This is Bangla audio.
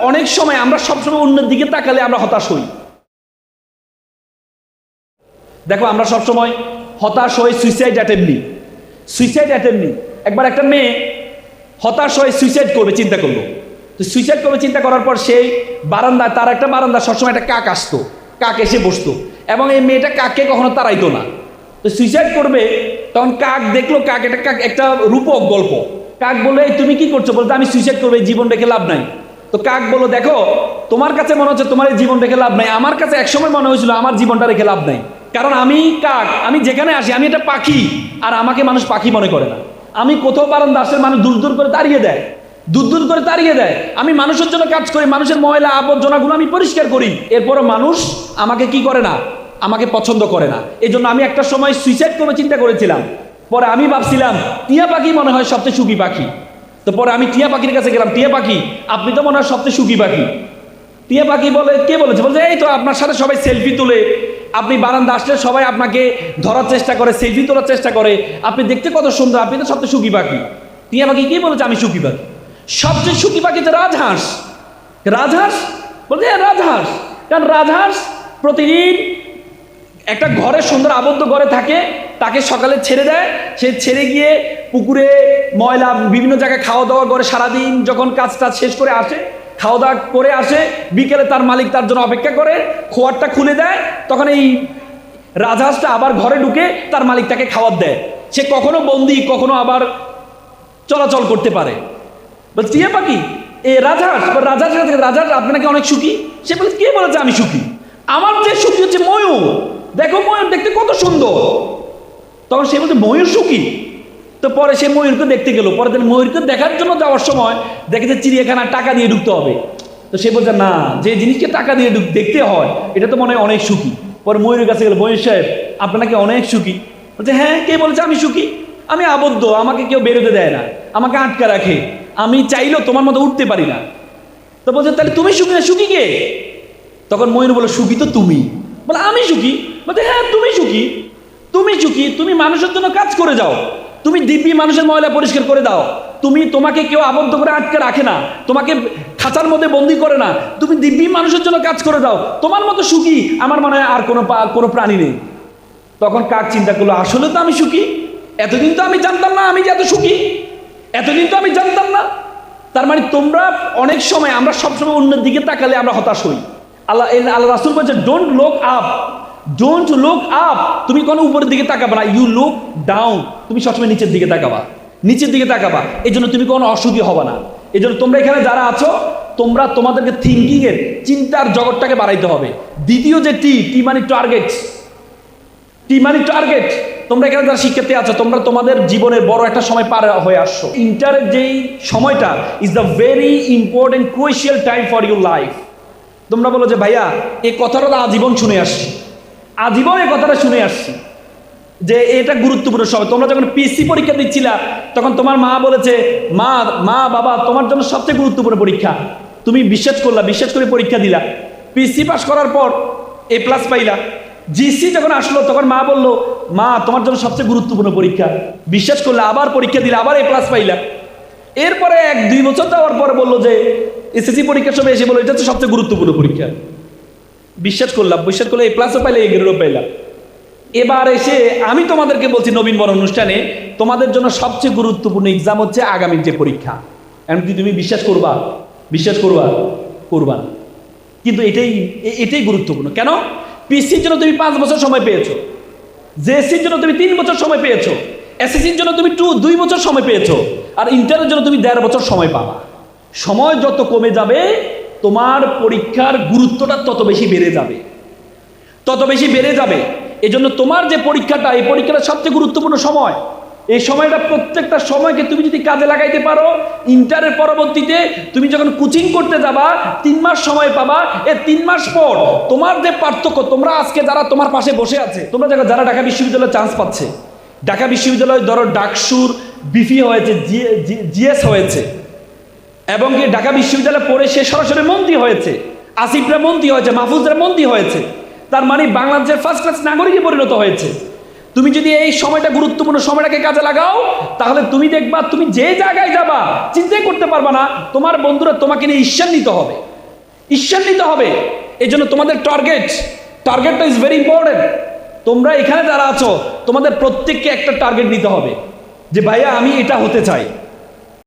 অনেক সময় আমরা সবসময় অন্যের দিকে তাকালে আমরা হতাশ হই। দেখো আমরা সবসময় হতাশ হয়ে সুইসাইড অ্যাটেম্প নিই। একবার একটা মেয়ে হতাশ হয়ে সুইসাইড করবে চিন্তা করলো। তো সুইসাইড করবে চিন্তা করার পর সেই বারান্দায়, তার একটা বারান্দা সবসময় একটা কাক আসতো, কাক এসে বসতো এবং এই মেয়েটা কাককে কখনো তাড়াইতো না। তো সুইসাইড করবে তখন কাক দেখলো, কাক একটা রূপক গল্প। কাক বললো, এই তুমি কি করছো? বলতে আমি সুইসাইড করবো, এই জীবন রেখে লাভ নাই। তো কাক বললো, দেখো তোমার কাছে মনে হচ্ছে তোমার এই জীবন রেখে লাভ নাই, আমার কাছে একসময় মনে হয়েছিল আমার জীবনটা রেখে লাভ নাই। কারণ আমি কাক, আমি যেখানে আসি আমি একটা পাখি, আর আমাকে মানুষ পাখি মনে করে না। আমি কোথাও বারান্দা আসলে মানুষ দূর দূর করে তাড়িয়ে দেয়। আমি মানুষের জন্য কাজ করি, মানুষের ময়লা আবর্জনাগুলো আমি পরিষ্কার করি, এরপরও মানুষ আমাকে কি করে না, আমাকে পছন্দ করে না। এই জন্য আমি একটা সময় সুইসাইড করবে চিন্তা করেছিলাম। পরে আমি ভাবছিলাম টিয়া পাখি মনে হয় সবচেয়ে সুখী পাখি। তো পরে আমি টিয়া পাখির কাছে গেলাম, টিয়া পাখি আপনি তো মনে হয় সবচেয়ে সুখী পাখি। টিয়া পাখি বলে, কে বলেছে? বলছে এই তো আপনার সাথে সবাই সেলফি তুলে, আপনি বারান্দা আসলে সবাই আপনাকে ধরার চেষ্টা করে, সেলফি তোলার চেষ্টা করে, আপনি দেখতে কত সুন্দর, আপনি তো সবচেয়ে সুখী পাখি। টিয়া পাখি কি বলেছে? আমি সুখী পাখি। সবচেয়ে সুখী পাখি তো রাজহাঁস। বলছে রাজহাঁস, কারণ রাজহাঁস প্রতিদিন একটা ঘরে, সুন্দর আবদ্ধ ঘরে থাকে, তাকে সকালে ছেড়ে দেয়, সে ছেড়ে গিয়ে পুকুরে ময়লা বিভিন্ন জায়গায় খাওয়া দাওয়া করে, সারাদিন যখন কাজটা শেষ করে আসে, খাওয়া দাওয়া করে আসে, বিকেলে তার মালিক তার জন্য অপেক্ষা করে, খোয়ারটা খুলে দেয়, তখন এই রাজহাঁসটা আবার ঘরে ঢুকে তার মালিক তাকে খাবার দেয়। সে কখনো বন্দি, কখনো আবার চলাচল করতে পারে। বলছে টিয়া পাখি এই রাজহাঁস আপনাকে অনেক সুখী। সে বলছে, কে বলেছে আমি সুখী? আমার যে সুখী হচ্ছে ময়ূর। দেখো ময়ূর দেখতে কত সুন্দর। তখন সে বলছে ময়ূর সুখী। তো পরে সে ময়ূরকে দেখতে গেল। পরে ময়ূরকে দেখার জন্য যাওয়ার সময় দেখেছে চিড়িয়াখানা টাকা দিয়ে ঢুকতে হবে। তো সে বলছে না, যে জিনিসকে টাকা দিয়ে দেখতে হয় এটা তো মনে হয় অনেক সুখী। পরে ময়ূরের কাছে গেল, ময়ূর সাহেব আপনাকে অনেক সুখী। বলছে হ্যাঁ, কে বলেছে আমি সুখী? আমি আবদ্ধ, আমাকে কেউ বেরোতে দেয় না, আমাকে আটকা রাখে, আমি চাইলেও তোমার মতো উঠতে পারি না। তো বলছে তাহলে তুমি সুখী না, সুখী কে? তখন ময়ূর বলল, সুখী তো তুমি। বলে আমি সুখী? বলছে হ্যাঁ তুমি সুখী। তুমি মানুষের জন্য কাজ করে যাও, তুমি দিব্যি মানুষের ময়লা পরিষ্কার করে দাও, তোমাকে কেউ আবদ্ধ করে আটকে রাখে না, তোমাকে খাঁচার মধ্যে বন্দি করে না, তুমি দিব্যি মানুষের জন্য কাজ করে দাও, তোমার মতো সুখী আমার মনে হয় আর কোনো প্রাণী নেই। তখন কাক চিন্তা করলো, আসলে তো আমি সুখী, এতদিন তো আমি জানতাম না আমি যে এত সুখী, তার মানে তোমরা অনেক সময়, আমরা সবসময় অন্যের দিকে তাকালে আমরা হতাশ হই। আল্লাহ রাসূল বলছে ডোন্ট লুক আপ, তুমি কোনো উপরের দিকে তাকাবা না, ইউ লুক ডাউন, তুমি সবসময় নিচের দিকে তাকাবা। এই জন্য তুমি কোনো অসুখী হবা না। এই জন্য তোমরা এখানে যারা আছো, তোমাদেরকে থিঙ্কিংয়ের, চিন্তার জগৎটাকে বাড়াইতে হবে। দ্বিতীয় যে টি মানে টার্গেট। তোমরা এখানে যারা শিক্ষার্থী আছো, তোমরা তোমাদের জীবনের বড় একটা সময় পার হয়ে আসছো। ইন্টারের যেই সময়টা is the very important crucial time for your life. তোমরা বলো যে ভাইয়া এই কথাটা তো আজীবন এই কথাটা শুনে আসছি যে এটা গুরুত্বপূর্ণ সময়। তোমরা যখন পিএসসি পরীক্ষা দিচ্ছিলা, তখন তোমার মা বলেছে, মা বাবা তোমার জন্য সবচেয়ে গুরুত্বপূর্ণ পরীক্ষা। তুমি বিশ্বাস করে পরীক্ষা দিলা, পিএসসি পাস করার পর A+ পাইলা। জিসি যখন আসলো তখন মা বললো, মা তোমার জন্য সবচেয়ে গুরুত্বপূর্ণ পরীক্ষা। বিশ্বাস করলে, আবার পরীক্ষা দিলা, আবার A+ পাইলা। এরপরে 1-2 বছর যাওয়ার পরে বললো যে এসএসসি পরীক্ষার সময় এসে বললো এটা হচ্ছে সবচেয়ে গুরুত্বপূর্ণ পরীক্ষা। বিশ্বাস করলে A+ও পাইলে, A গ্রেডও পাইলা। এবার এসে আমি তোমাদেরকে বলছি নবীন বরণ অনুষ্ঠানে, তোমাদের জন্য সবচেয়ে গুরুত্বপূর্ণ এক্সাম হচ্ছে আগামীর যে পরীক্ষা। এমনকি তুমি বিশ্বাস করবা না, কিন্তু এটাই গুরুত্বপূর্ণ। কেন? পিএসসির জন্য তুমি 5 বছর সময় পেয়েছো, জেএসসির জন্য তুমি 3 বছর সময় পেয়েছো, এসএসসির জন্য তুমি 2 বছর সময় পেয়েছো, আর ইন্টারের জন্য তুমি 1.5 বছর সময় পাবা। সময় যত কমে যাবে, তোমার পরীক্ষার গুরুত্বটা তত বেশি বেড়ে যাবে। এই জন্য তোমার যে পরীক্ষাটা, এই পরীক্ষাটা সবচেয়ে গুরুত্বপূর্ণ সময়। এই সময়টা, প্রত্যেকটা সময়কে তুমি যদি কাজে লাগাইতে পারো, ইন্টারের পরবর্তীতে তুমি যখন কোচিং করতে যাবা 3 মাস সময় পাবা। এই 3 মাস পর তোমার যে পার্থক্য, তোমরা আজকে যারা তোমার পাশে বসে আছে, তোমরা যারা ঢাকা বিশ্ববিদ্যালয়ে চান্স পাচ্ছে, ঢাকা বিশ্ববিদ্যালয় ধরো ডাকসুর বিফি হয়েছে, জিএস হয়েছে, এবং কি ঢাকা বিশ্ববিদ্যালয়ে পড়ে সে সরাসরি মন্ত্রী হয়েছে, আসিফরা মন্ত্রী হয়েছে, মাহফুজরা মন্ত্রী হয়েছে, তার মানে বাংলাদেশের ফার্স্ট ক্লাস নাগরিকে পরিণত হয়েছে। তুমি যদি এই সময়টা, গুরুত্বপূর্ণ সময়টাকে কাজে লাগাও, তাহলে তুমি দেখবা তুমি যে জায়গায় যাবা চিন্তাই করতে পারবা না, তোমার বন্ধুরা তোমাকে নিয়ে ঈর্ষান্বিত হবে। ডিসিশন নিতে হবে। এই জন্য তোমাদের টার্গেটটা ইজ ভেরি ইম্পর্টেন্ট। তোমরা এখানে যারা আছো তোমাদের প্রত্যেককে একটা টার্গেট নিতে হবে যে ভাইয়া আমি এটা হতে চাই।